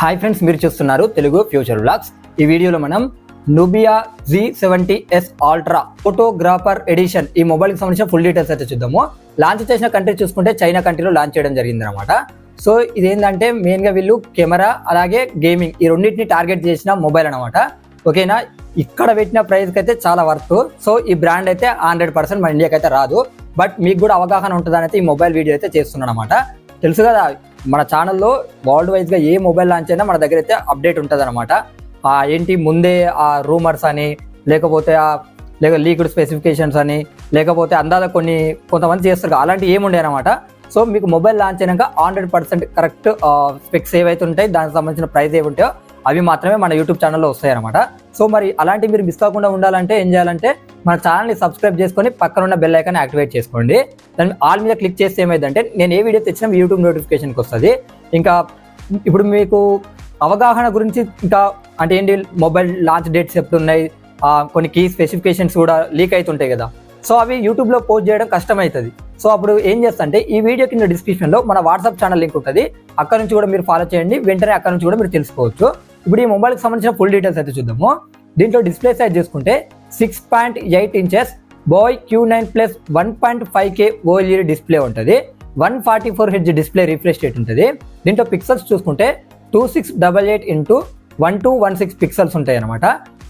Hi friends, మీరు చూస్తున్నారు Telugu future vlogs. ఈ వీడియోలో మనం Nubia Z70S ultra photographer edition ఈ మొబైల్కి సంబంధించిన ఫుల్ డీటెయిల్స్ అయితే చూద్దాము. లాంచ్ చేసిన కంట్రీ చూసుకుంటే చైనా కంట్రీలో లాంచ్ చేయడం జరిగింది అనమాట. సో ఇదేంటంటే మెయిన్గా వీళ్ళు కెమెరా అలాగే గేమింగ్ ఈ రెండింటిని టార్గెట్ చేసిన మొబైల్ అనమాట. ఓకేనా, ఇక్కడ పెట్టిన ప్రైస్కి అయితే చాలా వర్త్. సో ఈ బ్రాండ్ అయితే 100% మన ఇండియాకి అయితే రాదు, బట్ మీకు కూడా అవగాహన ఉంటుందని అయితే ఈ మొబైల్ వీడియో అయితే చేస్తున్నాను అనమాట. తెలుసు కదా, మన ఛానల్లో వరల్డ్ వైజ్గా ఏ మొబైల్ లాంచ్ అయినా మన దగ్గర అయితే అప్డేట్ ఉంటుంది అనమాట. ఏంటి ముందే ఆ రూమర్స్ అని లేకపోతే లీక్డ్ స్పెసిఫికేషన్స్ అని లేకపోతే అందాల కొంతమంది చేస్తారు, అలాంటి ఏముండే అనమాట. సో మీకు మొబైల్ లాంచ్ అయినాక 100% కరెక్ట్ స్పెక్స్ ఏవైతే ఉంటాయి, దానికి సంబంధించిన ప్రైస్ ఏవి ఉంటాయో అవి మాత్రమే మన యూట్యూబ్ ఛానల్లో వస్తాయి అనమాట. సో మరి అలాంటివి మీరు మిస్ కాకుండా ఉండాలంటే ఏం చేయాలంటే మన ఛానల్ని సబ్స్క్రైబ్ చేసుకొని పక్కన ఉన్న బెల్ ఐకాన్ యాక్టివేట్ చేసుకోండి. దాన్ని ఆల్ మీద క్లిక్ చేస్తే ఏమైందంటే నేను ఏ వీడియో తెచ్చినా యూట్యూబ్ నోటిఫికేషన్కి వస్తుంది. ఇంకా ఇప్పుడు మీకు అవగాహన గురించి ఇంకా అంటే ఏంటి, మొబైల్ లాంచ్ డేట్స్ ఎప్పుడు ఉన్నాయి, కొన్ని కీ స్పెసిఫికేషన్స్ కూడా లీక్ అవుతుంటాయి కదా. సో అవి యూట్యూబ్లో పోస్ట్ చేయడం కష్టమవుతుంది. సో అప్పుడు ఏం చేస్తా అంటే ఈ వీడియో కింద డిస్క్రిప్షన్లో మన వాట్సాప్ ఛానల్ లింక్ ఉంటుంది, అక్కడ నుంచి కూడా మీరు ఫాలో చేయండి. వెంటనే అక్కడ నుంచి కూడా మీరు తెలుసుకోవచ్చు. ఇప్పుడు ఈ మొబైల్కి సంబంధించిన ఫుల్ డీటెయిల్స్ అయితే చూద్దాము. దీంట్లో డిస్ప్లే సైజ్ చూసుకుంటే 6.8 inches bye Q9+ 1.5K OLED display ఉంటుంది. 144 Hz డిస్ప్లే రిఫ్రెష్ రేట్ ఉంటుంది. దీంట్లో పిక్సెల్స్ చూసుకుంటే 2688x1216 పిక్సెల్స్ ఉంటాయి అనమాట.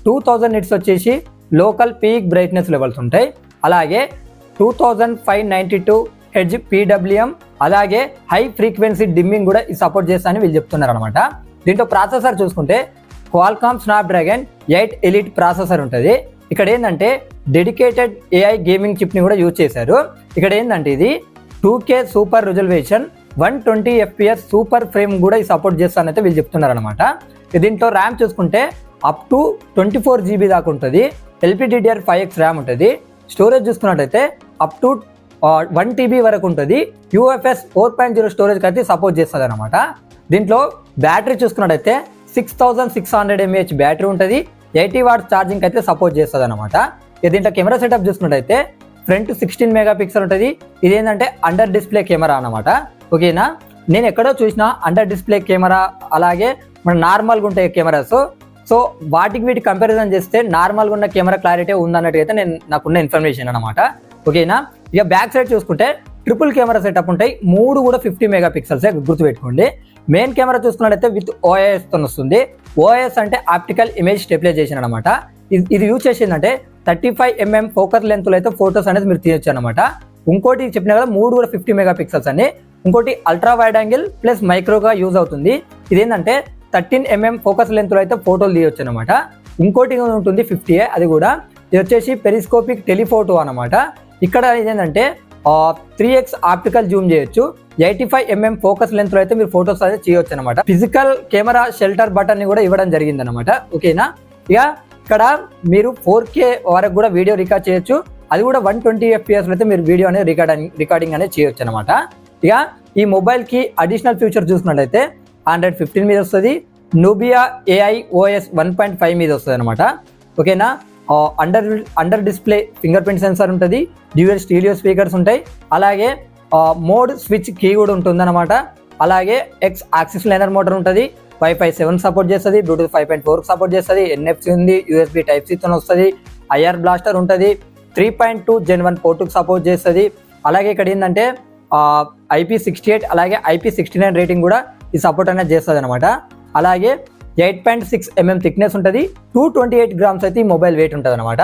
2000 నిట్స్ వచ్చేసి లోకల్ పీక్ బ్రైట్నెస్ లెవెల్స్ ఉంటాయి. అలాగే 2592 Hz PWM అలాగే హై ఫ్రీక్వెన్సీ డిమ్మింగ్ కూడా సపోర్ట్ చేస్తానని వీళ్ళు చెప్తున్నారు అనమాట. దీంట్లో ప్రాసెసర్ చూసుకుంటే క్వాల్కామ్ స్నాప్డ్రాగన్ 8 ఎలిట్ ప్రాసెసర్ ఉంటుంది. ఇక్కడ ఏంటంటే డెడికేటెడ్ AI గేమింగ్ చిప్ని కూడా యూజ్ చేశారు. ఇక్కడ ఏంటంటే ఇది 2K super resolution 120 FPS super frame కూడా సపోర్ట్ చేస్తానైతే వీళ్ళు చెప్తున్నారు అనమాట. దీంట్లో ర్యామ్ చూసుకుంటే అప్ టు 24 GB దాకా ఉంటుంది. LPDDR5X ర్యామ్ ఉంటుంది. స్టోరేజ్ చూసుకున్నట్టయితే అప్ టు 1 TB వరకు ఉంటుంది. UFS 4.0 స్టోరేజ్కి అయితే సపోర్ట్ చేస్తుంది అనమాట. దీంట్లో బ్యాటరీ చూసుకున్నట్టయితే 6600 mAh బ్యాటరీ ఉంటుంది. 80 వాట్స్ ఛార్జింగ్ అయితే సపోర్ట్ చేస్తుంది అనమాట. దీంట్లో కెమెరా సెటప్ చూసుకున్నట్టయితే ఫ్రంట్ 16 మెగాపిక్సెల్ ఉంటుంది. ఇదేంటంటే అండర్ డిస్ప్లే కెమెరా అనమాట. ఓకేనా, నేను ఎక్కడో చూసిన అండర్ డిస్ప్లే కెమెరా అలాగే మన నార్మల్గా ఉంటాయి కెమెరాస్. సో వాటికి వీటి కంపారిజన్ చేస్తే నార్మల్గా ఉన్న కెమెరా క్లారిటీ ఉందన్నట్టు అయితే నాకున్న ఇన్ఫర్మేషన్ అనమాట. ఓకేనా, ఇక బ్యాక్ సైడ్ చూసుకుంటే ట్రిపుల్ కెమెరా సెటప్ ఉంటాయి. 3 కూడా 50 మెగాపిక్సెల్స్ గుర్తుపెట్టుకోండి. మెయిన్ కెమెరా చూసుకున్నట్టయితే విత్ OIS తో వస్తుంది. OIS అంటే ఆప్టికల్ ఇమేజ్ స్టెబిలైజేషన్ అనమాట. ఇది యూజ్ చేసిందంటే 35 mm ఫోకస్ లెంత్ లో అయితే ఫోటోస్ అనేది మీరు తీయొచ్చు అనమాట. ఇంకోటి చెప్పిన కదా 3 కూడా 50 మెగాపిక్సెల్స్ అని. ఇంకోటి అల్ట్రా వైడ్ యాంగిల్ ప్లస్ మైక్రోగా యూజ్ అవుతుంది. ఇదేంటంటే 13 mm ఫోకస్ లెంత్ లో అయితే ఫోటోలు తీయొచ్చు అనమాట. ఇంకోటి ఉంటుంది 50A, అది కూడా ఇది వచ్చేసి పెరిస్కోపిక్ టెలిఫోటో అనమాట. ఇక్కడ ఇదేంటంటే 3x ఆప్టికల్ జూమ్ చేయొచ్చు. 85 mm ఫోకస్ లెంత్ లో అయితే మీరు ఫోటోస్ అయితే చేయొచ్చు అనమాట. ఫిజికల్ కెమెరా షెల్టర్ బటన్ ని కూడా ఇవ్వడం జరిగింది అనమాట. ఓకేనా, ఇక ఇక్కడ మీరు 4K వరకు కూడా వీడియో రికార్డ్ చేయొచ్చు. అది కూడా 120 FPS లో అయితే మీరు వీడియో అనేది రికార్డింగ్ అనేది చేయొచ్చు అనమాట. ఇక ఈ మొబైల్ కి అడిషనల్ ఫీచర్ చూసుకున్నట్టయితే Android 15 మీద వస్తుంది. నూబియా AI OS 1.5 మీద వస్తుంది అనమాట. ఓకేనా, under display finger print censor ఉంటుంది. డ్యూయల్ స్టీరియో స్పీకర్స్ ఉంటాయి. అలాగే మోడ్ స్విచ్ కీ కూడా ఉంటుంది అనమాట. అలాగే X యాక్సిస్ లైనర్ మోటార్ ఉంటుంది. Wi-Fi 7 సపోర్ట్ చేస్తుంది. Bluetooth 5.4 సపోర్ట్ చేస్తుంది. NFC ఉంది. USB Type-C తో వస్తుంది. IR బ్లాస్టర్ ఉంటుంది. 3.2 Gen 1 పోర్టుకు సపోర్ట్ చేస్తుంది. అలాగే ఇక్కడ ఏంటంటే IP68 అలాగే IP69 రేటింగ్ కూడా ఈ సపోర్ట్ అనేది చేస్తుంది అనమాట. అలాగే 8.6 mm థిక్నెస్ ఉంటుంది. 228 grams అయితే ఈ మొబైల్ వెయిట్ ఉంటుంది అనమాట.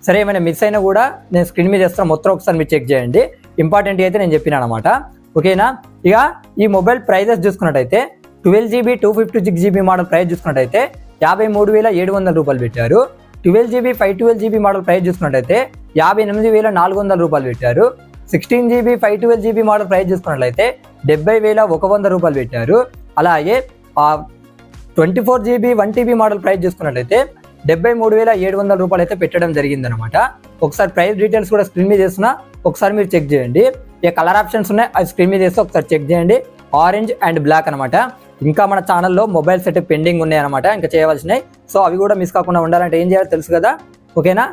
సరే, ఏమైనా మిస్ అయినా కూడా నేను స్క్రీన్ మీద చేస్తాను, మొత్తం ఒకసారి మీరు చెక్ చేయండి. ఇంపార్టెంట్ అయితే నేను చెప్పినాను అనమాట. ఓకేనా, ఇక ఈ మొబైల్ ప్రైజెస్ చూసుకున్నట్టయితే 12GB 256GB మోడల్ ప్రైస్ చూసుకున్నట్టయితే 53,700 రూపాయలు పెట్టారు. 12GB 512GB మోడల్ ప్రైస్ చూసుకున్నట్టయితే 58,400 రూపాయలు పెట్టారు. 16GB 512GB మోడల్ ప్రైస్ చూసుకున్నట్లయితే 70,100 రూపాయలు పెట్టారు. అలాగే 24GB 1TB మోడల్ ప్రైస్ చూసుకున్నట్లయితే 73,700 రూపాయలు అయితే పెట్టడం జరిగిందనమాట. ఒకసారి ప్రైస్ డీటెయిల్స్ కూడా స్క్రీన్ మీద చేస్తున్నా, ఒకసారి మీరు చెక్ చేయండి. ఇక కలర్ ఆప్షన్స్ ఉన్నాయి, అది స్క్రీన్ మీద చేస్తే ఒకసారి చెక్ చేయండి. ఆరెంజ్ అండ్ బ్లాక్ అనమాట. ఇంకా మన ఛానల్లో మొబైల్ సెట్ పెండింగ్ ఉన్నాయి అనమాట, ఇంకా చేయవలసినాయి. సో అవి కూడా మిస్ కాకుండా ఉండాలంటే ఏం చేయాలో తెలుసు కదా. ఓకేనా.